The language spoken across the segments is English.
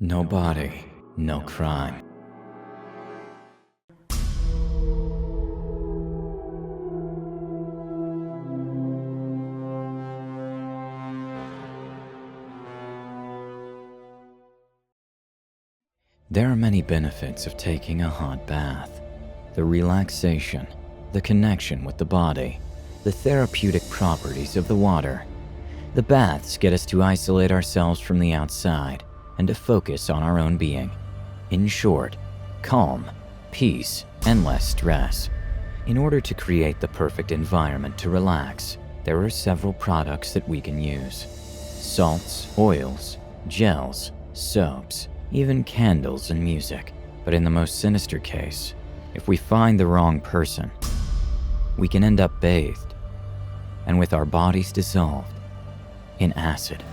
No body, no crime. There are many benefits of taking a hot bath. The relaxation, the connection with the body, the therapeutic properties of the water. The baths get us to isolate ourselves from the outside and to focus on our own being. In short, calm, peace, and less stress. In order to create the perfect environment to relax, there are several products that we can use. Salts, oils, gels, soaps, even candles and music. But in the most sinister case, if we find the wrong person, we can end up bathed and with our bodies dissolved in acid.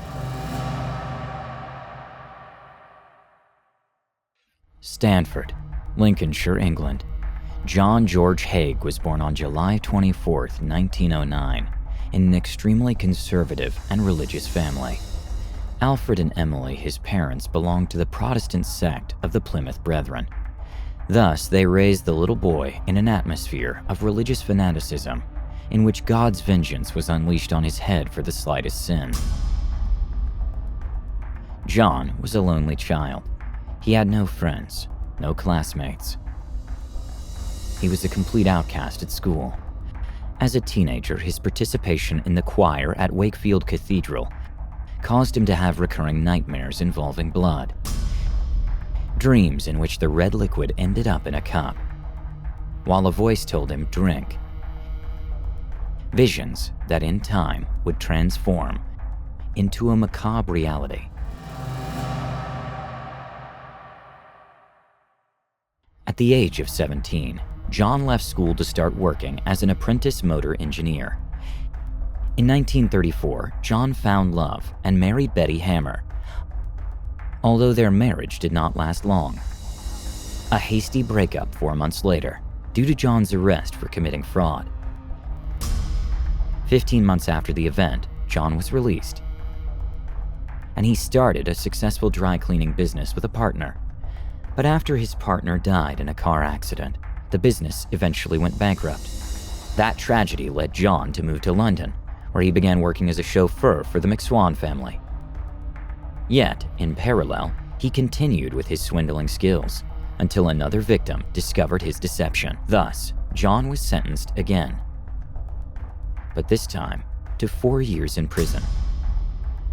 Stanford, Lincolnshire, England. John George Haigh was born on July 24, 1909, in an extremely conservative and religious family. Alfred and Emily, his parents, belonged to the Protestant sect of the Plymouth Brethren. Thus, they raised the little boy in an atmosphere of religious fanaticism, in which God's vengeance was unleashed on his head for the slightest sin. John was a lonely child. He had no friends, no classmates. He was a complete outcast at school. As a teenager, his participation in the choir at Wakefield Cathedral caused him to have recurring nightmares involving blood. Dreams in which the red liquid ended up in a cup, while a voice told him, "Drink." Visions that in time would transform into a macabre reality. At the age of 17, John left school to start working as an apprentice motor engineer. In 1934, John found love and married Betty Hammer, although their marriage did not last long. A hasty breakup 4 months later, due to John's arrest for committing fraud. 15 months after the event, John was released, and he started a successful dry cleaning business with a partner. But after his partner died in a car accident, the business eventually went bankrupt. That tragedy led John to move to London, where he began working as a chauffeur for the McSwan family. Yet, in parallel, he continued with his swindling skills until another victim discovered his deception. Thus, John was sentenced again, but this time to 4 years in prison.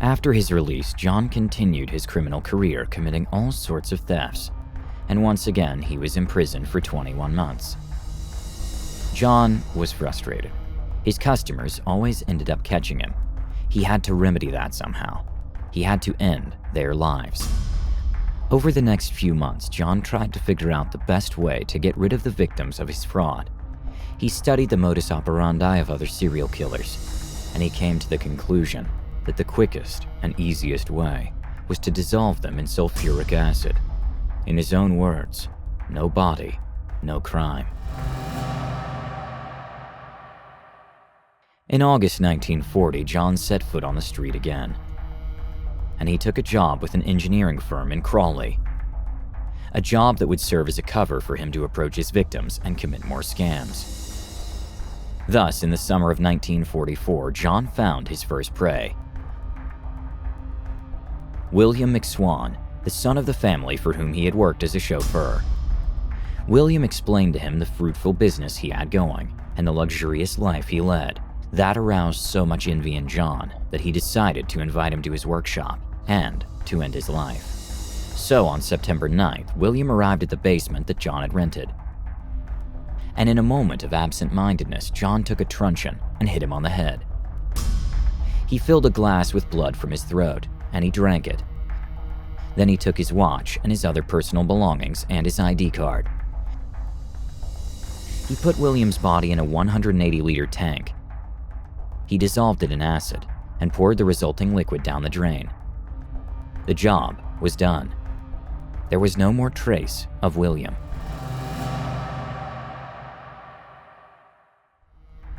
After his release, John continued his criminal career, committing all sorts of thefts, and once again he was imprisoned for 21 months. John was frustrated. His customers always ended up catching him. He had to remedy that somehow. He had to end their lives. Over the next few months, John tried to figure out the best way to get rid of the victims of his fraud. He studied the modus operandi of other serial killers, and he came to the conclusion that the quickest and easiest way was to dissolve them in sulfuric acid. In his own words, no body, no crime. In August 1940, John set foot on the street again, and he took a job with an engineering firm in Crawley, a job that would serve as a cover for him to approach his victims and commit more scams. Thus, in the summer of 1944, John found his first prey. William McSwan, the son of the family for whom he had worked as a chauffeur. William explained to him the fruitful business he had going and the luxurious life he led. That aroused so much envy in John that he decided to invite him to his workshop and to end his life. So on September 9th, William arrived at the basement that John had rented. And in a moment of absent-mindedness, John took a truncheon and hit him on the head. He filled a glass with blood from his throat, and he drank it. Then he took his watch and his other personal belongings and his ID card. He put William's body in a 180-liter tank. He dissolved it in acid and poured the resulting liquid down the drain. The job was done. There was no more trace of William.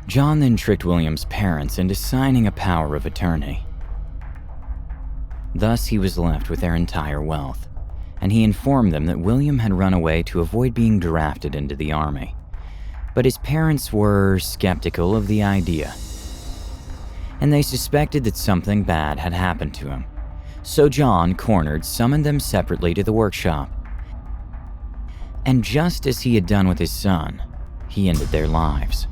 John then tricked William's parents into signing a power of attorney. Thus, he was left with their entire wealth, and he informed them that William had run away to avoid being drafted into the army. But his parents were skeptical of the idea, and they suspected that something bad had happened to him. So John, cornered, summoned them separately to the workshop. And just as he had done with his son, he ended their lives.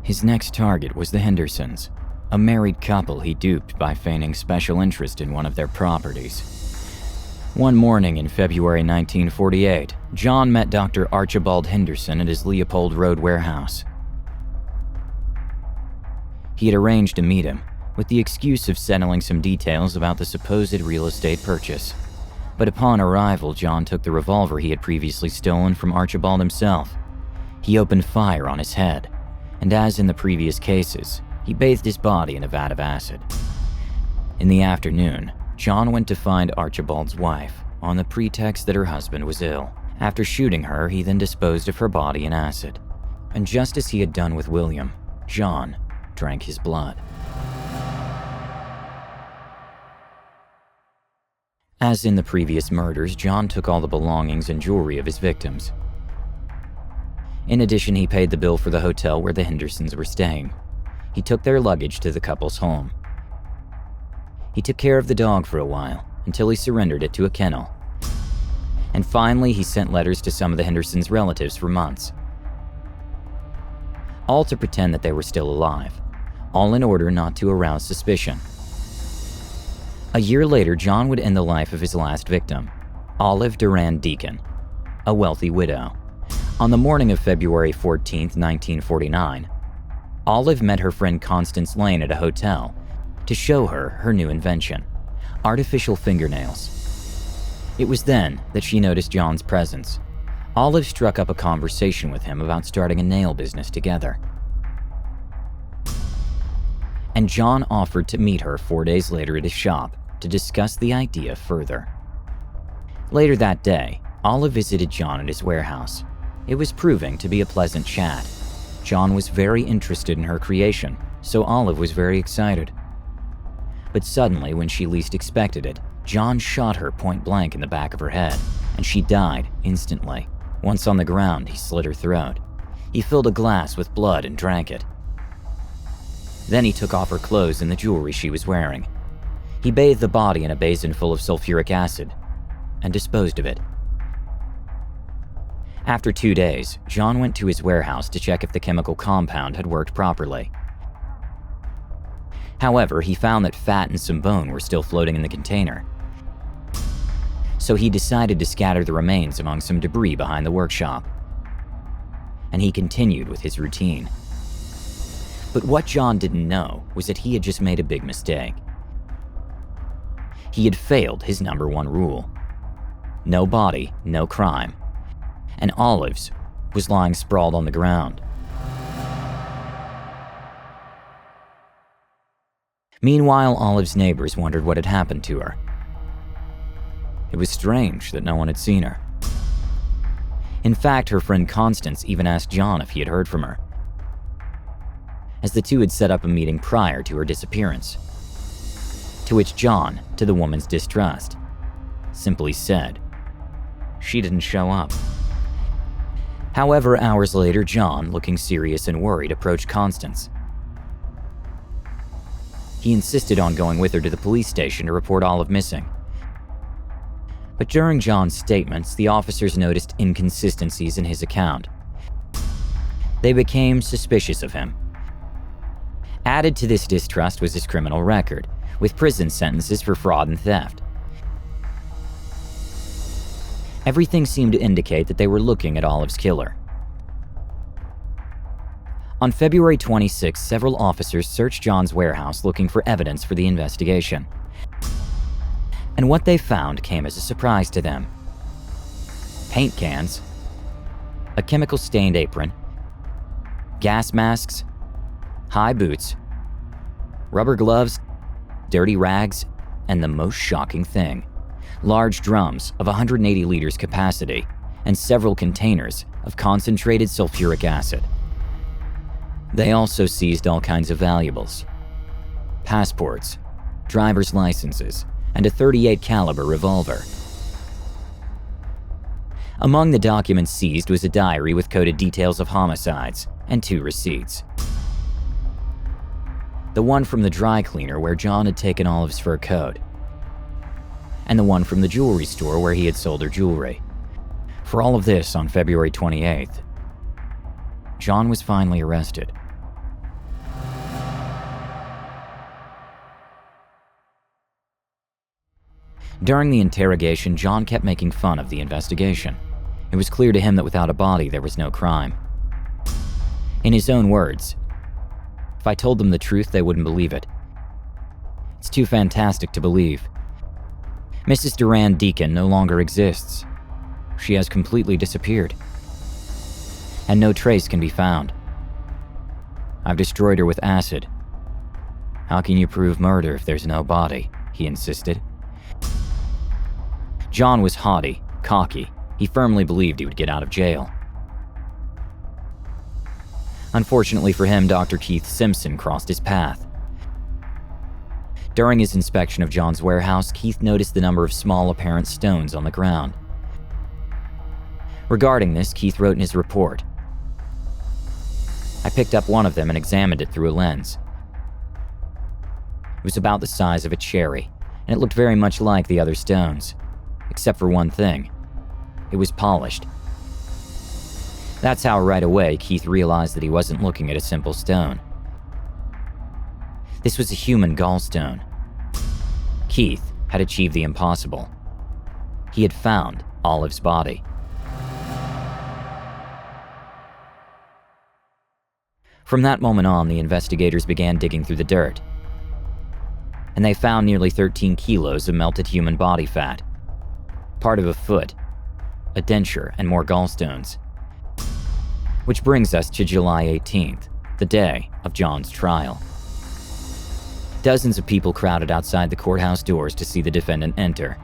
His next target was the Hendersons, a married couple he duped by feigning special interest in one of their properties. One morning in February 1948, John met Dr. Archibald Henderson at his Leopold Road warehouse. He had arranged to meet him with the excuse of settling some details about the supposed real estate purchase. But upon arrival, John took the revolver he had previously stolen from Archibald himself. He opened fire on his head, and as in the previous cases, he bathed his body in a vat of acid. In the afternoon, John went to find Archibald's wife on the pretext that her husband was ill. After shooting her, he then disposed of her body in acid. And just as he had done with William, John drank his blood. As in the previous murders, John took all the belongings and jewelry of his victims. In addition, he paid the bill for the hotel where the Hendersons were staying. He took their luggage to the couple's home. He took care of the dog for a while, until he surrendered it to a kennel. And finally, he sent letters to some of the Hendersons' relatives for months, all to pretend that they were still alive, all in order not to arouse suspicion. A year later, John would end the life of his last victim, Olive Duran Deacon, a wealthy widow. On the morning of February 14, 1949, Olive met her friend Constance Lane at a hotel to show her new invention, artificial fingernails. It was then that she noticed John's presence. Olive struck up a conversation with him about starting a nail business together. And John offered to meet her 4 days later at his shop to discuss the idea further. Later that day, Olive visited John at his warehouse. It was proving to be a pleasant chat. John was very interested in her creation, so Olive was very excited. But suddenly, when she least expected it, John shot her point blank in the back of her head, and she died instantly. Once on the ground, he slit her throat. He filled a glass with blood and drank it. Then he took off her clothes and the jewelry she was wearing. He bathed the body in a basin full of sulfuric acid and disposed of it. After 2 days, John went to his warehouse to check if the chemical compound had worked properly. However, he found that fat and some bone were still floating in the container. So he decided to scatter the remains among some debris behind the workshop. And he continued with his routine. But what John didn't know was that he had just made a big mistake. He had failed his #1 rule. No body, no crime. And Olive's was lying sprawled on the ground. Meanwhile, Olive's neighbors wondered what had happened to her. It was strange that no one had seen her. In fact, her friend Constance even asked John if he had heard from her, as the two had set up a meeting prior to her disappearance. To which John, to the woman's distrust, simply said, "She didn't show up." However, hours later, John, looking serious and worried, approached Constance. He insisted on going with her to the police station to report Olive missing. But during John's statements, the officers noticed inconsistencies in his account. They became suspicious of him. Added to this distrust was his criminal record, with prison sentences for fraud and theft. Everything seemed to indicate that they were looking at Olive's killer. On February 26, several officers searched John's warehouse looking for evidence for the investigation. And what they found came as a surprise to them. Paint cans, a chemical-stained apron, gas masks, high boots, rubber gloves, dirty rags, and the most shocking thing, large drums of 180 liters capacity and several containers of concentrated sulfuric acid. They also seized all kinds of valuables: passports, driver's licenses, and a .38 caliber revolver. Among the documents seized was a diary with coded details of homicides and 2 receipts. The one from the dry cleaner where John had taken Olive's fur coat, and the one from the jewelry store where he had sold her jewelry. For all of this, on February 28th, John was finally arrested. During the interrogation, John kept making fun of the investigation. It was clear to him that without a body, there was no crime. In his own words, "If I told them the truth, they wouldn't believe it. It's too fantastic to believe. Mrs. Durand Deacon no longer exists. She has completely disappeared, and no trace can be found. I've destroyed her with acid. How can you prove murder if there's no body?" he insisted. John was haughty, cocky. He firmly believed he would get out of jail. Unfortunately for him, Dr. Keith Simpson crossed his path. During his inspection of John's warehouse, Keith noticed the number of small apparent stones on the ground. Regarding this, Keith wrote in his report, "I picked up one of them and examined it through a lens. It was about the size of a cherry, and it looked very much like the other stones, except for one thing. It was polished." That's how right away Keith realized that he wasn't looking at a simple stone. This was a human gallstone. Keith had achieved the impossible. He had found Olive's body. From that moment on, the investigators began digging through the dirt, and they found nearly 13 kilos of melted human body fat, part of a foot, a denture, and more gallstones. Which brings us to July 18th, the day of John's trial. Dozens of people crowded outside the courthouse doors to see the defendant enter.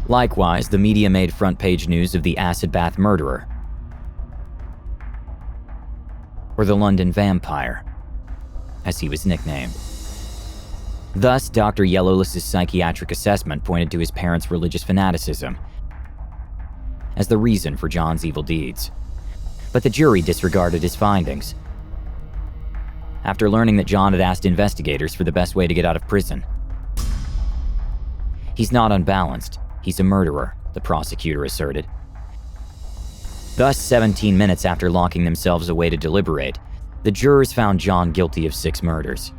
Likewise, the media made front-page news of the acid bath murderer, or the London Vampire, as he was nicknamed. Thus, Dr. Yellowless's psychiatric assessment pointed to his parents' religious fanaticism as the reason for John's evil deeds. But the jury disregarded his findings. After learning that John had asked investigators for the best way to get out of prison. "He's not unbalanced, he's a murderer," the prosecutor asserted. Thus, 17 minutes after locking themselves away to deliberate, the jurors found John guilty of 6 murders.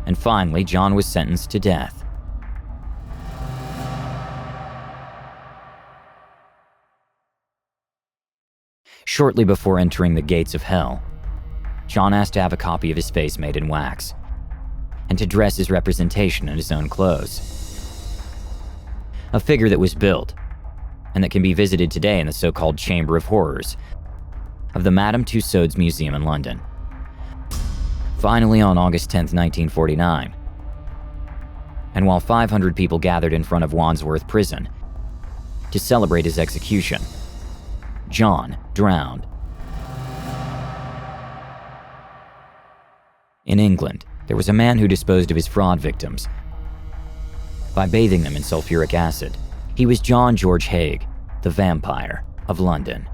And finally, John was sentenced to death. Shortly before entering the gates of hell, John asked to have a copy of his face made in wax, and to dress his representation in his own clothes. A figure that was built, and that can be visited today in the so-called Chamber of Horrors of the Madame Tussauds Museum in London. Finally, on August 10, 1949, and while 500 people gathered in front of Wandsworth Prison to celebrate his execution, John drowned. In England, there was a man who disposed of his fraud victims by bathing them in sulfuric acid. He was John George Haigh, the Vampire of London.